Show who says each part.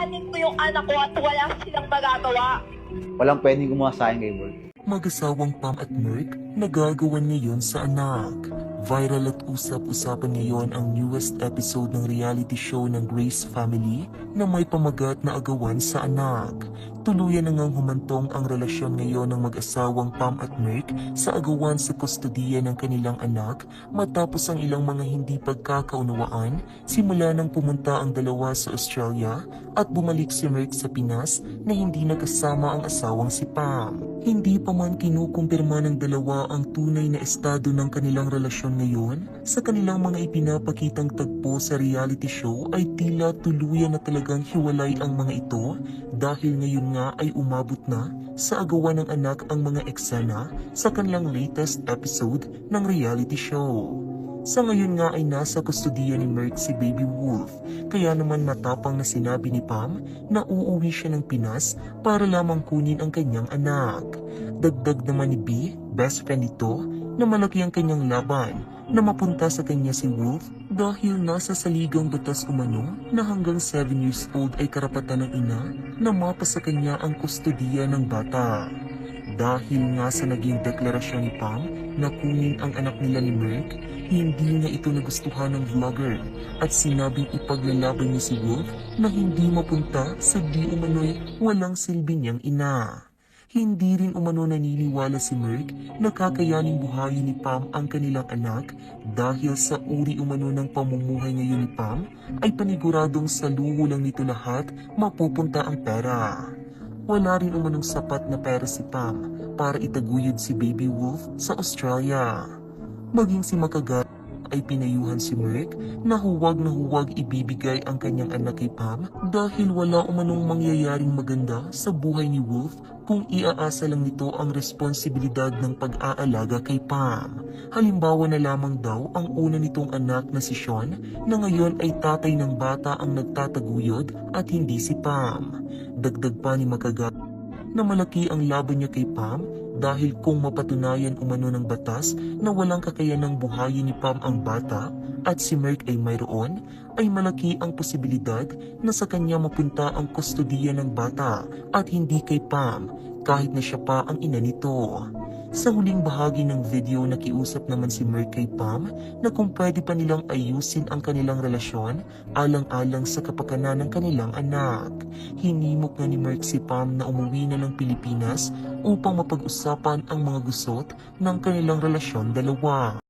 Speaker 1: kuhanin ko yung anak ko at wala silang magagawa.
Speaker 2: Walang pwedeng gumawa sa akin kay Bol.
Speaker 3: Mag-asawang Pam at Merc nagagawan ngayon sa anak. Viral at usap-usapan ngayon ang newest episode ng reality show ng Grace Family na may pamagat na agawan sa anak. Tuluyan na ngang humantong ang relasyon ngayon ng mag-asawang Pam at Merc sa agawan sa kustodiya ng kanilang anak matapos ang ilang mga hindi pagkakaunawaan simula nang pumunta ang dalawa sa Australia at bumalik si Merc sa Pinas na hindi nakasama ang asawang si Pam. Hindi pa man kinukumpirma ng dalawa ang tunay na estado ng kanilang relasyon ngayon, sa kanilang mga ipinapakitang tagpo sa reality show ay tila tuluyan na talagang hiwalay ang mga ito dahil ngayon nga ay umabot na sa agawan ng anak ang mga eksena sa kanilang latest episode ng reality show. Sa ngayon nga ay nasa kustodiya ni Merc si Baby Wolf, kaya naman matapang na sinabi ni Pam na uuwi siya ng Pinas para lamang kunin ang kanyang anak. Dagdag naman ni B, best friend nito, na malaki ang kanyang laban na mapunta sa kanya si Wolf dahil nasa saligang batas umano na hanggang 7 years old ay karapatan ng ina na mapa sa kanya ang kustodiya ng bata. Dahil nga sa naging deklarasyon ni Pam na kunin ang anak nila ni Merc, hindi niya ito nagustuhan ng vlogger at sinabing ipaglalaban niya si Wolf na hindi mapunta sa di umano'y walang silbi niyang ina. Hindi rin umano naniniwala si Merc na kakayaning buhayin ni Pam ang kanilang anak dahil sa uri umano ng pamumuhay ngayon ni Pam ay paniguradong sa luho lang nito lahat mapupunta ang pera. Wala rin umanong sapat na pera si Pam para itaguyod si Baby Wolf sa Australia. Maging si Makagat ay pinayuhan si Merc na huwag ibibigay ang kanyang anak kay Pam dahil wala umanong mangyayaring maganda sa buhay ni Wolf kung iaasa lang nito ang responsibilidad ng pag-aalaga kay Pam. Halimbawa na lamang daw ang una nitong anak na si Sean na ngayon ay tatay ng bata ang nagtataguyod at hindi si Pam. Dagdag pa ni Makagat na malaki ang laban niya kay Pam dahil kung mapatunayan umano ng batas na walang kakayanang buhayin ni Pam ang bata at si Merc ay mayroon, ay malaki ang posibilidad na sa kanya mapunta ang kustodiya ng bata at hindi kay Pam kahit na siya pa ang ina nito. Sa huling bahagi ng video nakiusap naman si Merc kay Pam na kung pwede pa nilang ayusin ang kanilang relasyon alang-alang sa kapakanan ng kanilang anak. Hinimok na ni Merc si Pam na umuwi na ng Pilipinas upang mapag-usapan ang mga gusot ng kanilang relasyon dalawa.